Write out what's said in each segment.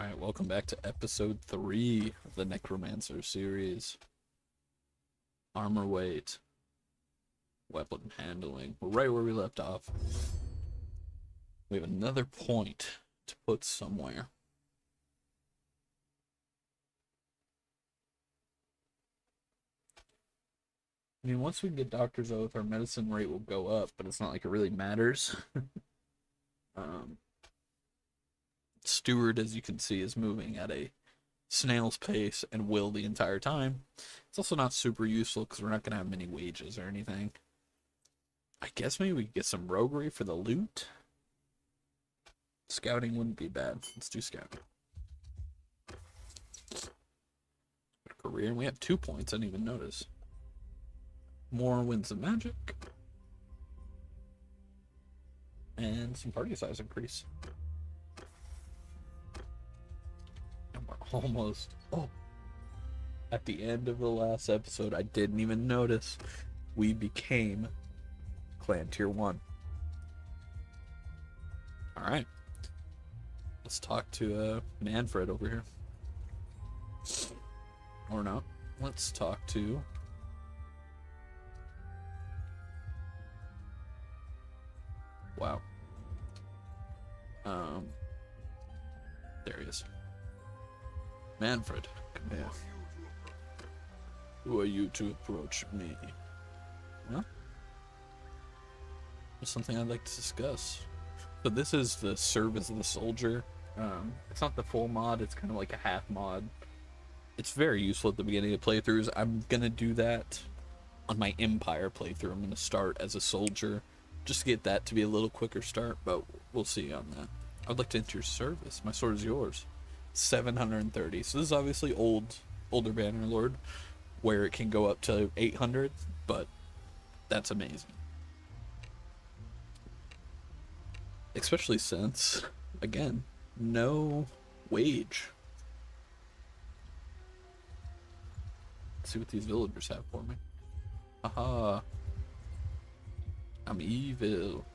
Alright, welcome back to episode 3 of the Necromancer series. Armor weight, weapon handling. We're right where we left off. We have another point to put somewhere. I mean, once we get Doctor's Oath, our medicine rate will go up, but it's not like it really matters. Steward, as you can see, is moving at a snail's pace and will the entire time. It's also not super useful because we're not going to have many wages or anything. I guess maybe we could get some roguery for the loot. Scouting wouldn't be bad. Let's do scouting. Career, and we have 2 points. I didn't even notice. More winds of magic. And some party size increase. And we're almost... Oh! At the end of the last episode, I didn't even notice. We became Clan Tier 1. Alright. Let's talk to Manfred over here. Or not. Let's talk to... Wow. There he is. Manfred, come here. Who are you to approach me? Well, there's something I'd like to discuss. So this is the Service of the Soldier. It's not the full mod, it's kind of like a half mod. It's very useful at the beginning of playthroughs. I'm gonna do that on my Empire playthrough. I'm gonna start as a soldier, just to get that to be a little quicker start, but we'll see on that. I'd like to enter your service. My sword is yours. 730. So this is obviously older Bannerlord, where it can go up to 800, but that's amazing. Especially since, again, no wage. Let's see what these villagers have for me. Aha. I'm evil.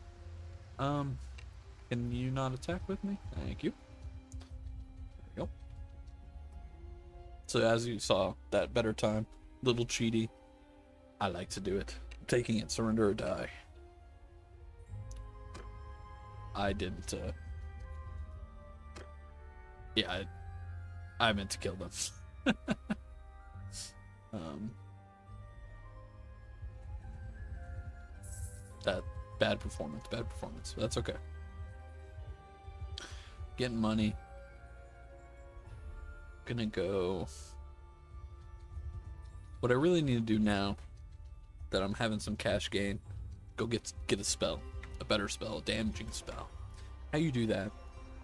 Can you not attack with me? Thank you. There we go. So as you saw, that better time, little cheaty. I like to do it. I'm taking it, surrender or die. I didn't, yeah, I meant to kill them. That bad performance. That's okay. Getting money. Gonna go. What I really need to do now that I'm having some cash gain, go get a spell, a better spell, a damaging spell. How you do that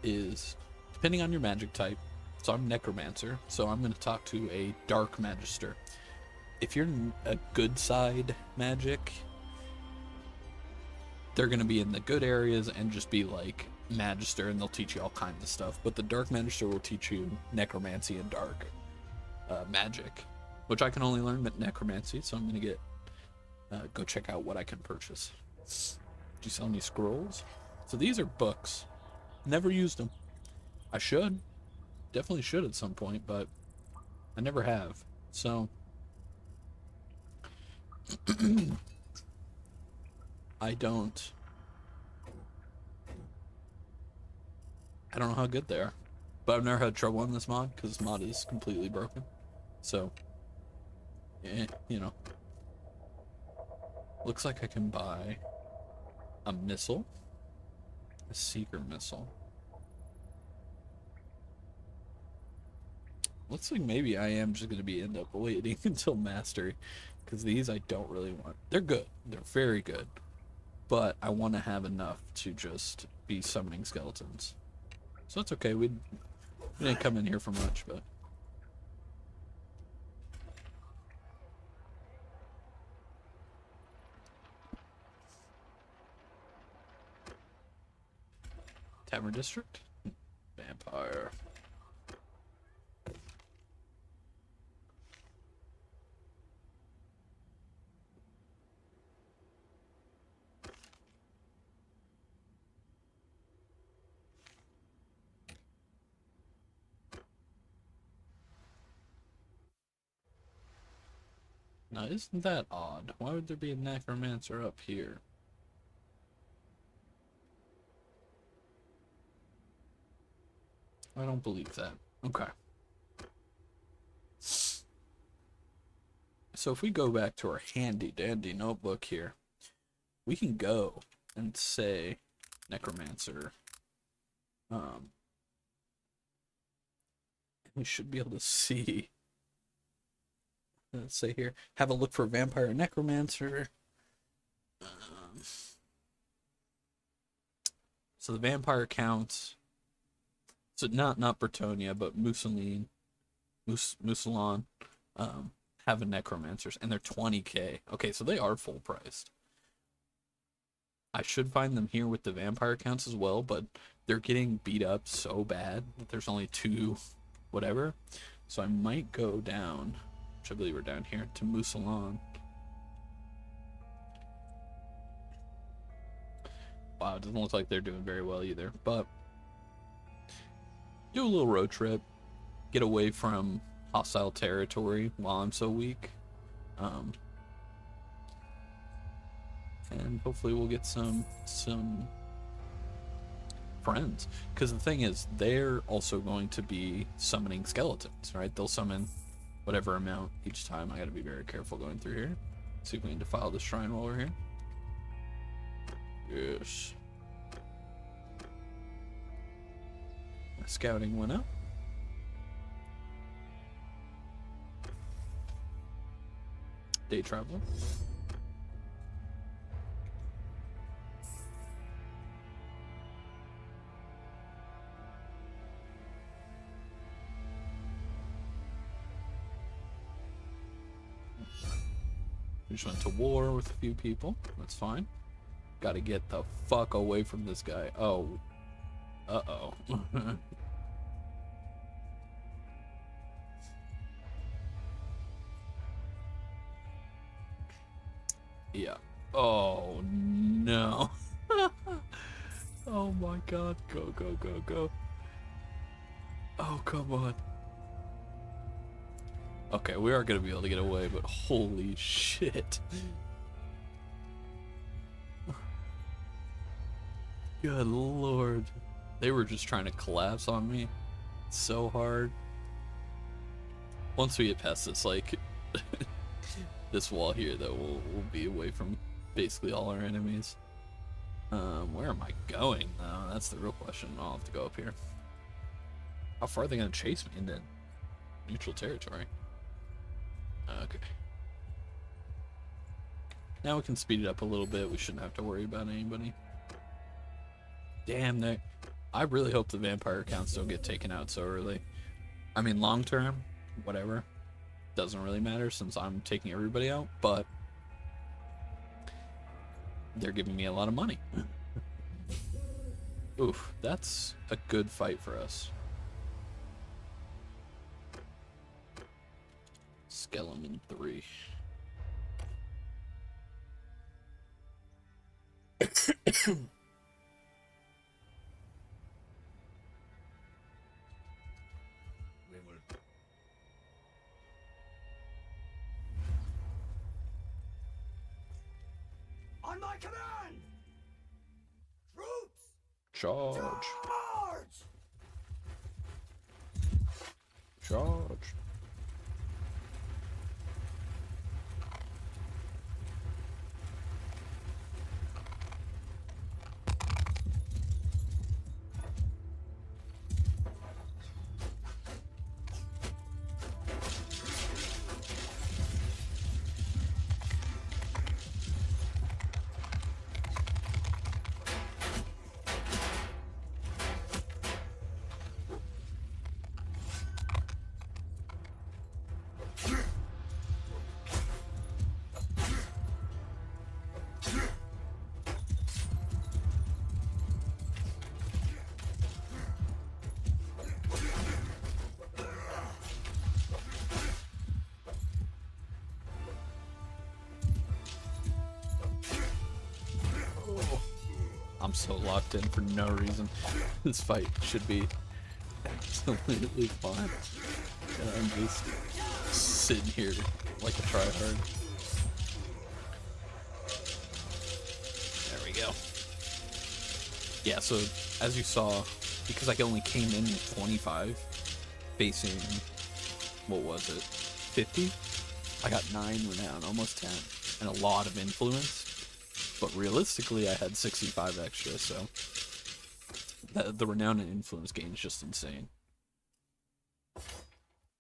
is depending on your magic type. So I'm Necromancer, so I'm gonna talk to a Dark Magister. If you're a good side magic, they're going to be in the good areas and just be like Magister, and they'll teach you all kinds of stuff. But the Dark Magister will teach you Necromancy and Dark magic, which I can only learn at Necromancy, so I'm going to get go check out what I can purchase. Do you sell any scrolls? So these are books. Never used them. I should. Definitely should at some point, but I never have. So... I don't know how good they are, but I've never had trouble on this mod because this mod is completely broken. So, you know, looks like I can buy a missile, a seeker missile. Looks like maybe I am just gonna end up waiting until mastery, because these I don't really want. They're good, they're very good. But I want to have enough to just be summoning skeletons. So that's okay. We didn't come in here for much, but... Tavern District? Vampire. Now, isn't that odd? Why would there be a Necromancer up here? I don't believe that. Okay. So if we go back to our handy dandy notebook here, we can go and say Necromancer. We should be able to see. Let's say here, have a look for Vampire Necromancer. So the vampire counts. So not Bertonia, but Mousseline, have a Necromancers, and they're 20k. Okay, so they are full priced. I should find them here with the vampire counts as well, but they're getting beat up so bad that there's only 2, whatever. So I might go down, which I believe we're down here, to Mousseline. Wow, it doesn't look like they're doing very well either, but do a little road trip, get away from hostile territory while I'm so weak, and hopefully we'll get some friends, because the thing is, they're also going to be summoning skeletons, right? They'll summon whatever amount each time. I gotta be very careful going through here. See if we can defile the shrine while we're here. Yes. Scouting went up. Day traveler. We just went to war with a few people. That's fine. Gotta get the fuck away from this guy. Oh. Uh-oh. Yeah. Oh, no. Oh my god. Go, go, go, go. Oh, come on. Okay, we are gonna be able to get away, but holy shit. Good lord. They were just trying to collapse on me so hard. Once we get past this, like, this wall here, though, we'll be away from basically all our enemies. Where am I going, though? That's the real question. I'll have to go up here. How far are they gonna chase me into neutral territory? Okay. Now we can speed it up a little bit. We shouldn't have to worry about anybody. Damn, I really hope the vampire counts don't get taken out so early. I mean, long term, whatever. Doesn't really matter since I'm taking everybody out, but they're giving me a lot of money. Oof, that's a good fight for us. Skeleton 3. On my command! Troops! Charge! Charge! Charge! I'm so locked in for no reason. This fight should be absolutely fine. And I'm just sitting here like a tryhard. go. Yeah, so as you saw, because I only came in with 25, facing, what was it, 50? I got 9 renown, almost 10, and a lot of influence. But realistically, I had 65 extra, so the renown and influence gain is just insane.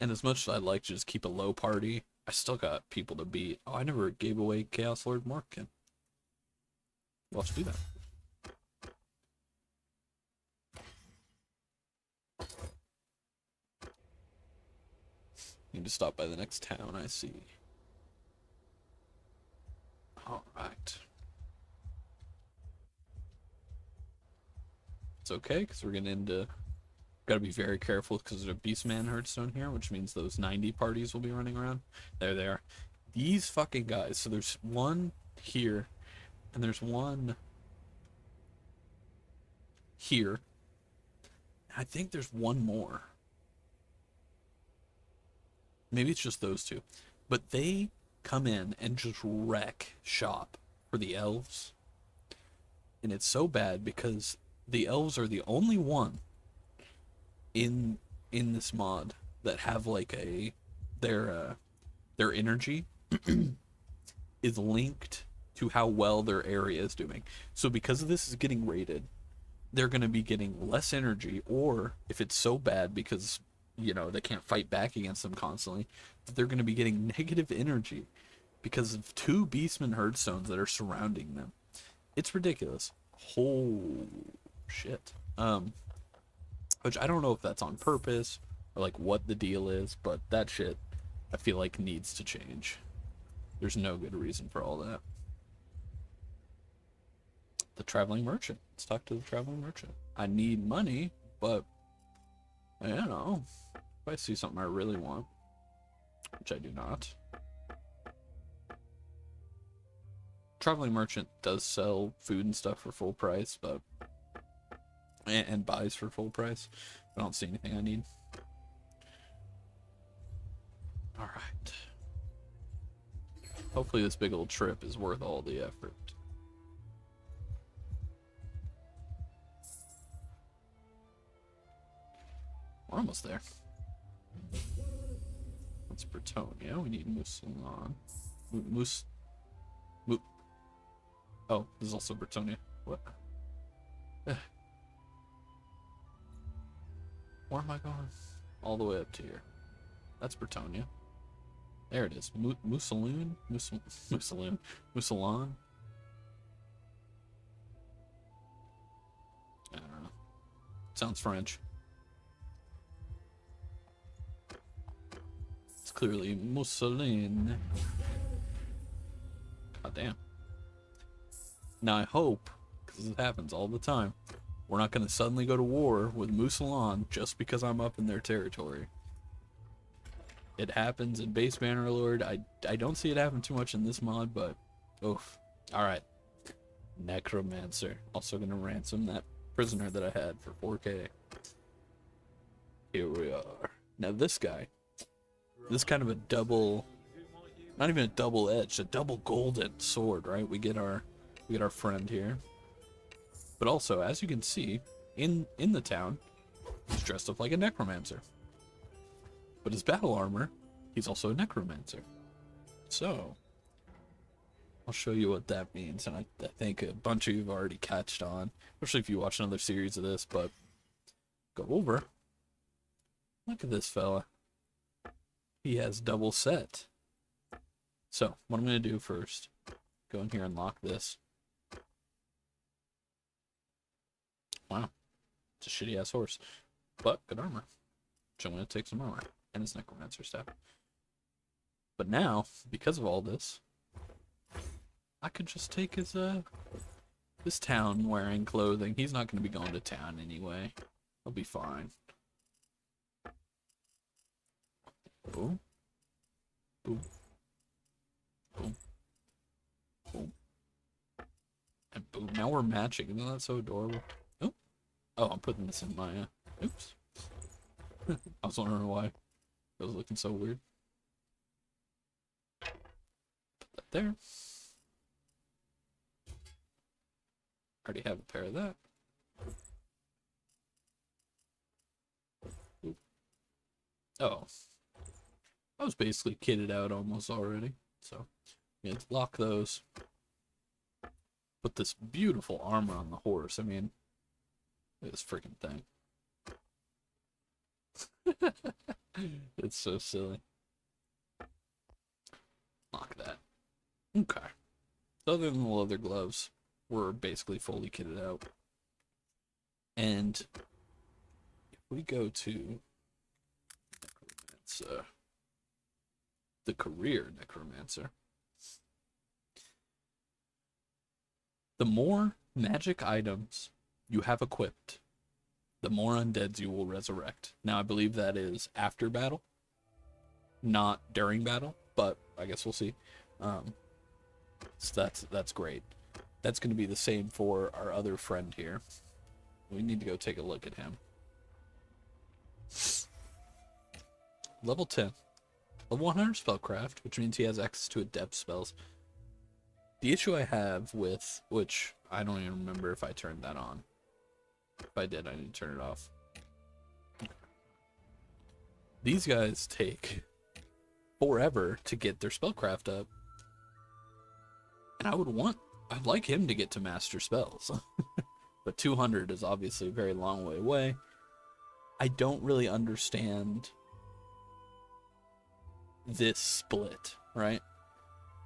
And as much as I'd like to just keep a low party, I still got people to beat. Oh, I never gave away Chaos Lord Morkin. Well, let's do that. Need to stop by the next town, I see. Alright. It's okay, because we're getting into... Gotta be very careful, because there's a Beastman Hearthstone here, which means those 90 parties will be running around. There they are. These fucking guys. So there's one here, and there's one here. I think there's one more. Maybe it's just those two. But they come in and just wreck shop for the elves. And it's so bad because the elves are the only one in this mod that have like their energy is linked to how well their area is doing. So because this is getting rated, they're going to be getting less energy, or if it's so bad because they can't fight back against them constantly, they're going to be getting negative energy because of 2 Beastman Hearthstones that are surrounding them. It's ridiculous. Oh shit. Which I don't know if that's on purpose or like what the deal is, but that shit I feel like needs to change. There's no good reason for all that. The traveling merchant. Let's talk to the traveling merchant. I need money, but I don't know. If I see something I really want, which I do not. Traveling merchant does sell food and stuff for full price, but and buys for full price. I don't see anything I need. All right. Hopefully this big old trip is worth all the effort. We're almost there. That's Bretonia. We need Musalon. Moose. Oh, there's also Bretonia. What? Where am I going? All the way up to here. That's Bretonia. There it is. Musaloon? Musaloon. Musalon? I don't know. Sounds French. It's clearly Mussolini. God damn. Now I hope, because it happens all the time, we're not going to suddenly go to war with Musalon just because I'm up in their territory. It happens in base Bannerlord. I don't see it happen too much in this mod, but oof. Alright. Necromancer. Also going to ransom that prisoner that I had for 4K. Here we are. Now this guy. This is kind of a double... Not even a double-edged, a double golden sword, right? We get our friend here. But also, as you can see, in the town, he's dressed up like a necromancer. But his battle armor, he's also a necromancer. So, I'll show you what that means, and I think a bunch of you have already catched on, especially if you watch another series of this, but go over. Look at this fella. He has double set. So, what I'm going to do first, go in here and lock this. Wow. It's a shitty-ass horse. But good armor. Which I'm going to take some armor. And his necromancer staff. But now, because of all this, I could just take his town wearing clothing. He's not going to be going to town anyway. He'll be fine. Boom. Boom. Boom. Boom. And boom. Now we're matching. Isn't that so adorable? Oh. Oh, I'm putting this in my... oops. I was wondering why it was looking so weird. Put that there. Already have a pair of that. Oop. Oh. I was basically kitted out almost already. So, yeah, lock those. Put this beautiful armor on the horse. I mean, look at this freaking thing. It's so silly. Lock that. Okay. So other than the leather gloves, we're basically fully kitted out. And if we go to the career Necromancer, the more magic items you have equipped, the more undeads you will resurrect. Now, I believe that is after battle, not during battle, but I guess we'll see. So that's great. That's going to be the same for our other friend here. We need to go take a look at him. Level 10. Level 100 spellcraft, which means he has access to adept spells. The issue I have with, which I don't even remember if I turned that on. If I did, I need to turn it off. These guys take forever to get their spellcraft up. And I'd like him to get to master spells. But 200 is obviously a very long way away. I don't really understand this split, right?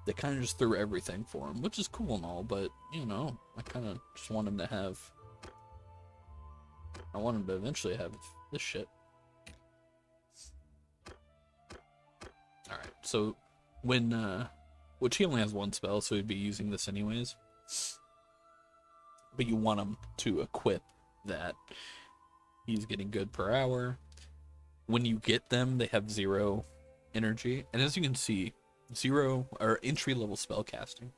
They kind of just threw everything for him, which is cool and all, but, you know, I kind of just want him to have... I want him to eventually have this shit. Alright, so when, which he only has one spell, so he'd be using this anyways. But you want him to equip that. He's getting good per hour. When you get them, they have 0 energy. And as you can see, 0 or entry-level spellcasting.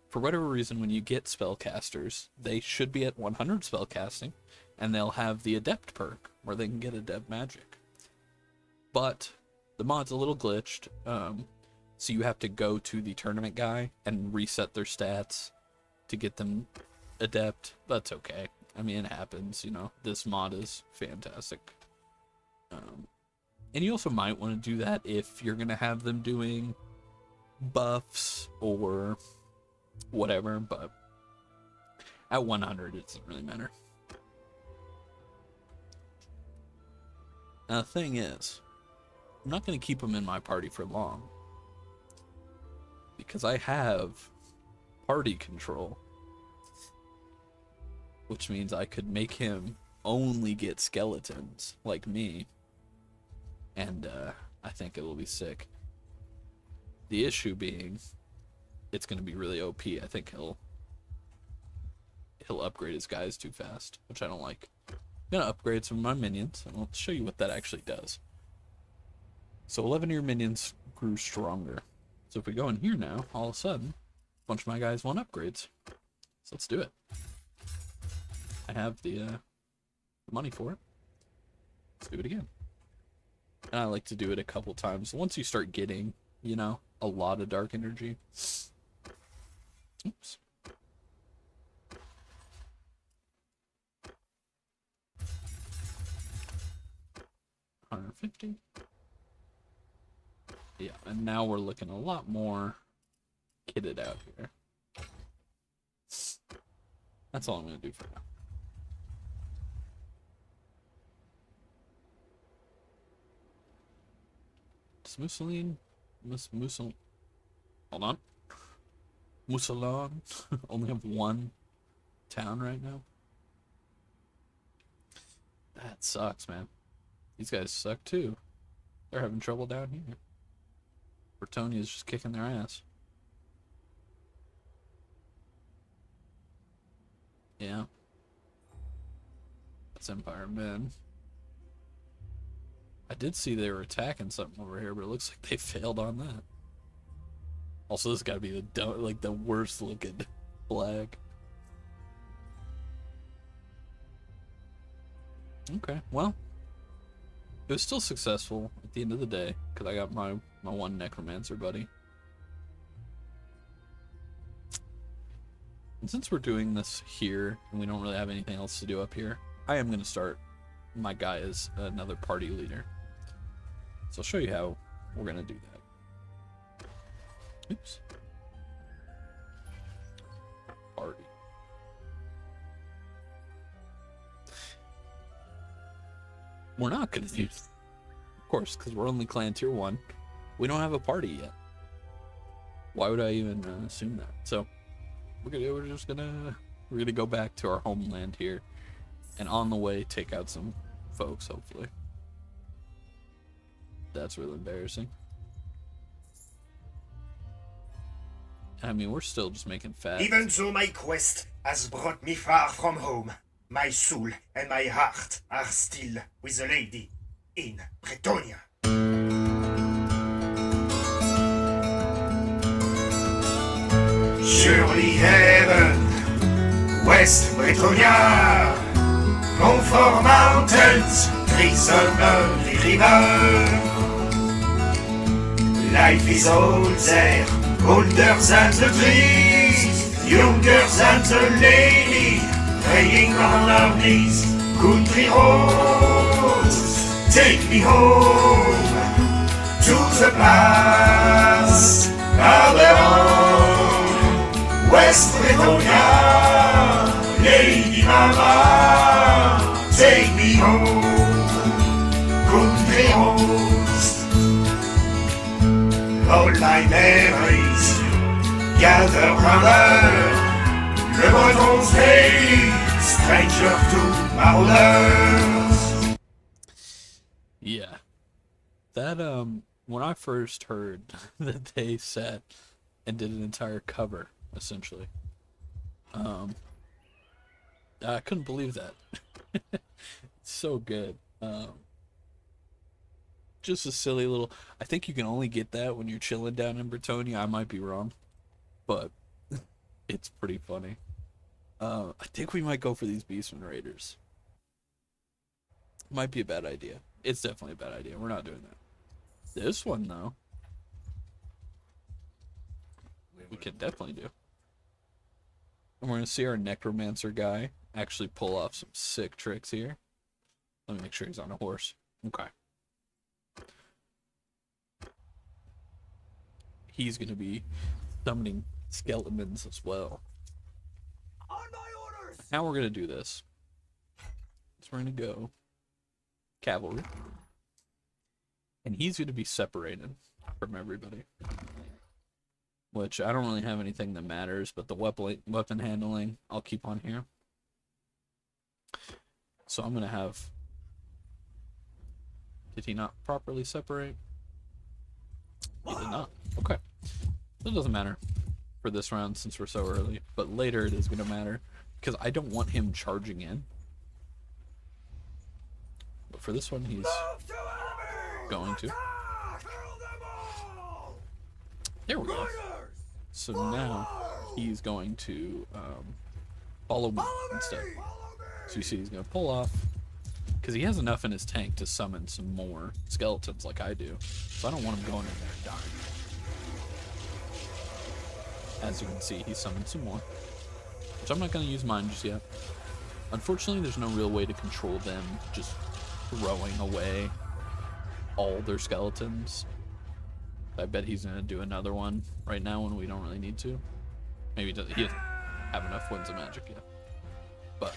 For whatever reason, when you get spellcasters, they should be at 100 spellcasting, and they'll have the adept perk, where they can get adept magic. But the mod's a little glitched, so you have to go to the tournament guy and reset their stats to get them adept. That's okay. I mean, it happens, you know. This mod is fantastic. And you also might want to do that if you're going to have them doing buffs or whatever, but at 100 it doesn't really matter. Now the thing is, I'm not going to keep him in my party for long, because I have party control, which means I could make him only get skeletons like me, and I think it will be sick. The issue being, it's going to be really OP. I think he'll upgrade his guys too fast, which I don't like. I'm going to upgrade some of my minions, and I'll show you what that actually does. So 11 of your minions grew stronger. So if we go in here now, all of a sudden, a bunch of my guys want upgrades. So let's do it. I have the money for it. Let's do it again. And I like to do it a couple times. Once you start getting, you know, a lot of dark energy. Oops. $150. Yeah, and now we're looking a lot more kitted out here. That's all I'm going to do for now. Does Mussolini? Hold on. Moussalon only have one town right now? That sucks, man. These guys suck too. They're having trouble down here. Bretonia's just kicking their ass. Yeah. That's Empire Men. I did see they were attacking something over here, but it looks like they failed on that. Also, this gotta be the worst looking flag. Okay, well, it was still successful at the end of the day, because I got my one Necromancer buddy. And since we're doing this here, and we don't really have anything else to do up here, I am going to start my guy as another party leader. So I'll show you how we're going to do that. Oops. Party. We're not going to use, of course, because we're only clan tier 1. We don't have a party yet. Why would I even assume that? So we're gonna go back to our homeland here, and on the way take out some folks. Hopefully, that's really embarrassing. I mean, we're still just making fat. Even though my quest has brought me far from home, my soul and my heart are still with the lady in Bretonia. Surely heaven, West Bretonia, Montfort Mountains, Grisonnel River. Life is old there, older than the trees, younger than the lady, praying on her knees. Country roads, take me home to the past, our own West Bretonia, Lady Mama, take me home. Country roads, all my memories gather round her. Le Breton's lady, stranger to marauders. Yeah. That, when I first heard that they sat and did an entire cover, essentially, I couldn't believe that. It's so good. Just a silly little, I think you can only get that when you're chilling down in Bretonia. I might be wrong, but it's pretty funny. I think we might go for these Beastman Raiders. Might be a bad idea. It's definitely a bad idea. We're not doing that. This one, though, we can definitely do. And we're going to see our Necromancer guy actually pull off some sick tricks here. Let me make sure he's on a horse. Okay. He's going to be summoning skeletons as well. On my orders! How we're going to do this is we're going to go cavalry. And he's going to be separated from everybody. Which I don't really have anything that matters, but the weapon handling I'll keep on here. So I'm going to have... Did he not properly separate? He did not. Okay. So it doesn't matter for this round since we're so early, but later it is going to matter because I don't want him charging in. But for this one, he's going to. There we go. So now he's going to follow me instead. So you see he's going to pull off because he has enough in his tank to summon some more skeletons like I do. So I don't want him going in there and dying. As you can see, he summoned some more, which I'm not going to use mine just yet. Unfortunately, there's no real way to control them just throwing away all their skeletons. I bet he's going to do another one right now when we don't really need to. Maybe he doesn't have enough Winds of Magic yet. But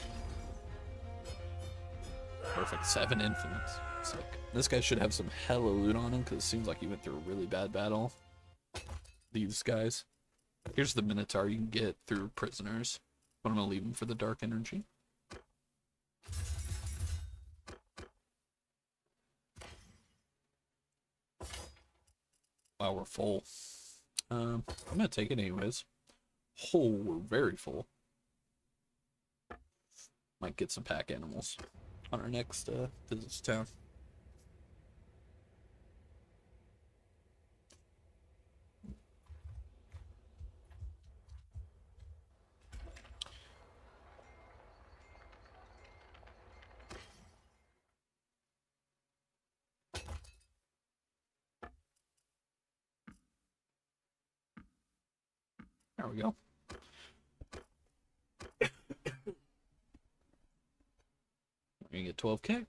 perfect. 7 infinites. Sick. This guy should have some hella loot on him because it seems like he went through a really bad battle. These guys. Here's the Minotaur you can get through prisoners. But I'm going to leave him for the Dark Energy. Wow, we're full. I'm going to take it anyways. Oh, we're very full. Might get some pack animals on our next visit to town. There we go. 12k.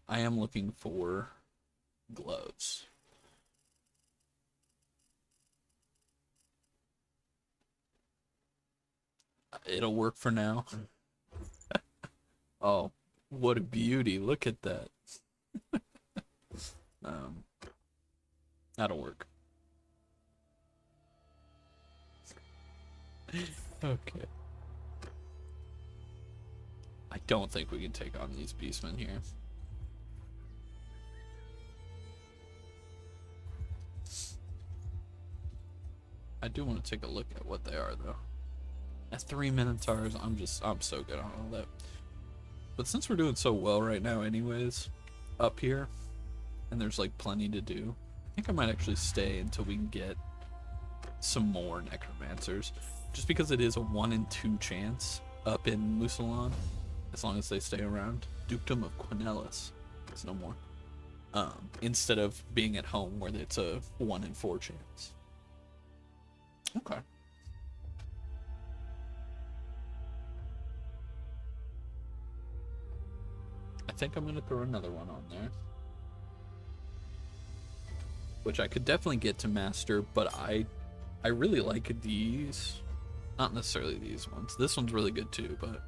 I am looking for gloves. It'll work for now. Oh, what a beauty. Look at that. That'll work. Okay. I don't think we can take on these beastmen here. I do want to take a look at what they are, though. At 3 Minotaurs, I'm so good on all that. But since we're doing so well right now anyways, up here, and there's like plenty to do, I think I might actually stay until we can get some more Necromancers. Just because it is a 1 in 2 chance up in Musalon, as long as they stay around. Dukedom of Quinellis. It's no more. Instead of being at home where it's a 1 in 4 chance. Okay. I think I'm going to throw another one on there. Which I could definitely get to master, but I really like these. Not necessarily these ones. This one's really good too, but...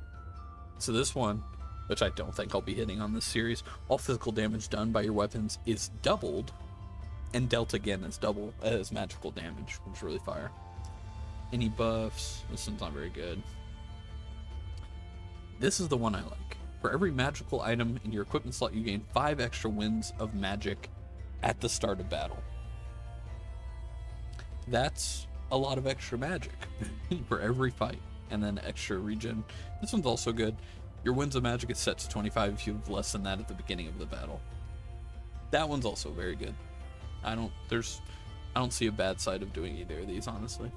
So this one, which I don't think I'll be hitting on this series, all physical damage done by your weapons is doubled, and dealt again as double as magical damage, which is really fire. Any buffs? This one's not very good. This is the one I like. For every magical item in your equipment slot, you gain 5 extra winds of magic at the start of battle. That's a lot of extra magic for every fight, and then extra regen. This one's also good. Your winds of magic is set to 25 if you have less than that at the beginning of the battle. That one's also very good. I don't see a bad side of doing either of these, honestly.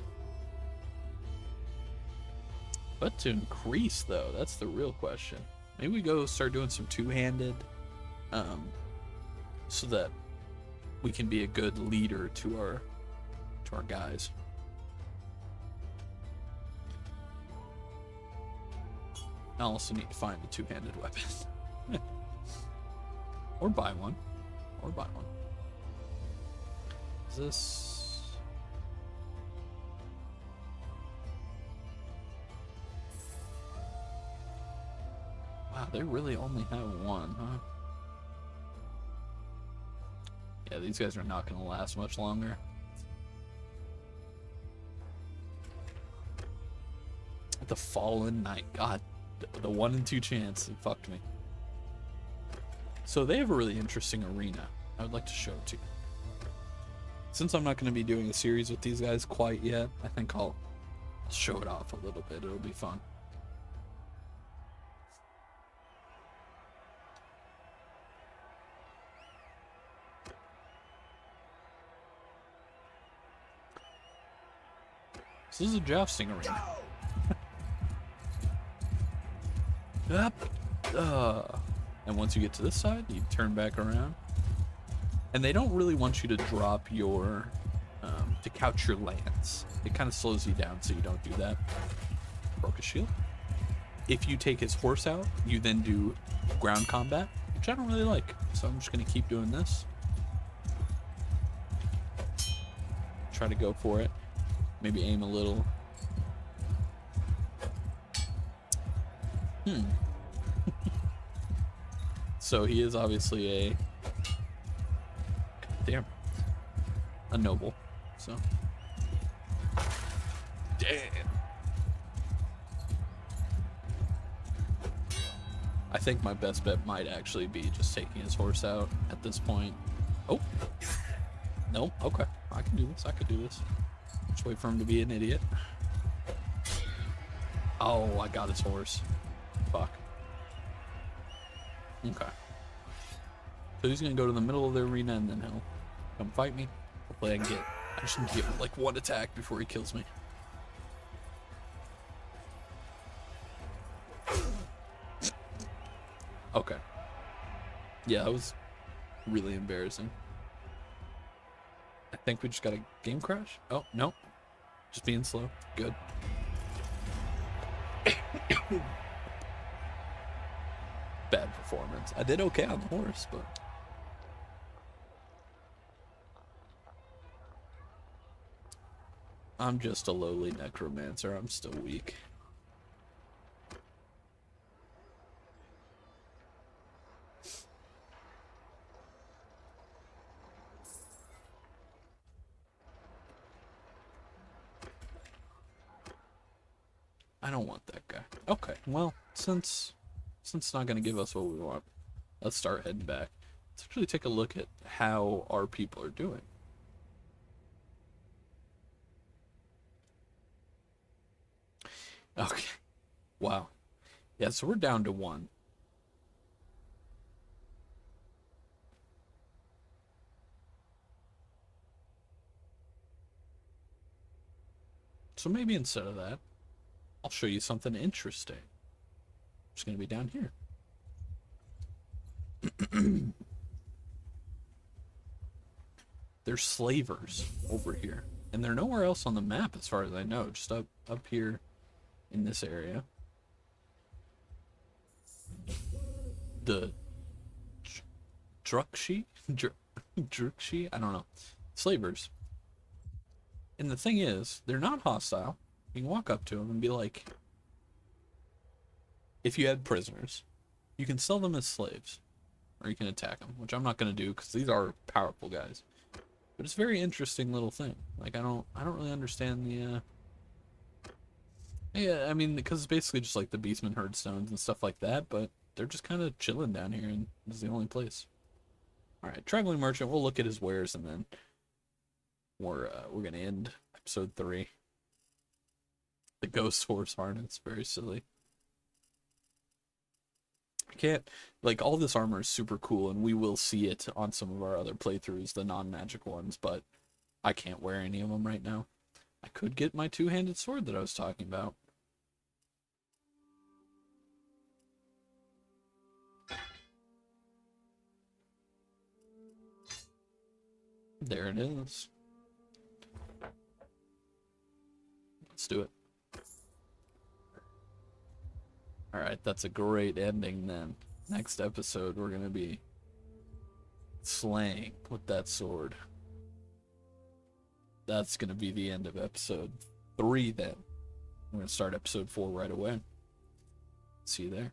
But to increase, though, that's the real question. Maybe we go start doing some two-handed, so that we can be a good leader to our guys. I also need to find a two-handed weapon. Or buy one. Is this... Wow, they really only have one, huh? Yeah, these guys are not going to last much longer. The Fallen Knight. God, the 1 in 2 chance. It fucked me. So they have a really interesting arena. I would like to show it to you. Since I'm not going to be doing a series with these guys quite yet, I think I'll show it off a little bit. It'll be fun. So this is a jousting arena. And once you get to this side, you turn back around. And they don't really want you to drop your, to couch your lance. It kind of slows you down, so you don't do that. Broke a shield. If you take his horse out, you then do ground combat, which I don't really like. So I'm just going to keep doing this. Try to go for it. Maybe aim a little. So he is obviously a noble. So damn. I think my best bet might actually be just taking his horse out at this point. Oh no, okay, I can do this. Just wait for him to be an idiot. Oh, I got his horse. Fuck. Okay. So he's gonna go to the middle of the arena and then he'll come fight me. Hopefully I just need to get like 1 attack before he kills me. Okay. Yeah, that was really embarrassing. I think we just got a game crash. Oh, no. Just being slow. Good. Bad performance. I did okay on the horse, but... I'm just a lowly necromancer. I'm still weak. I don't want that guy. Okay, well, since it's not gonna give us what we want, let's start heading back. Let's actually take a look at how our people are doing. Okay. Wow. Yeah, so we're down to 1. So maybe instead of that, I'll show you something interesting. It's gonna be down here. There's slavers over here. And they're nowhere else on the map as far as I know, just up here in this area. The Drukshi? Drukshi? I don't know. Slavers. And the thing is, they're not hostile. You can walk up to them and be like, if you had prisoners, you can sell them as slaves. Or you can attack them, which I'm not going to do because these are powerful guys. But it's a very interesting little thing. Like, I don't really understand the, yeah, I mean, because it's basically just like the Beastman herd stones and stuff like that, but they're just kind of chilling down here, and this is the only place. Alright, traveling merchant, we'll look at his wares, and then we're going to end episode 3. The ghost horse harness, very silly. I can't, like, all this armor is super cool, and we will see it on some of our other playthroughs, the non-magic ones, but I can't wear any of them right now. I could get my two-handed sword that I was talking about. There it is. Let's do it. Alright, that's a great ending then. Next episode, we're going to be slaying with that sword. That's going to be the end of episode 3 then. We're going to start episode 4 right away. See you there.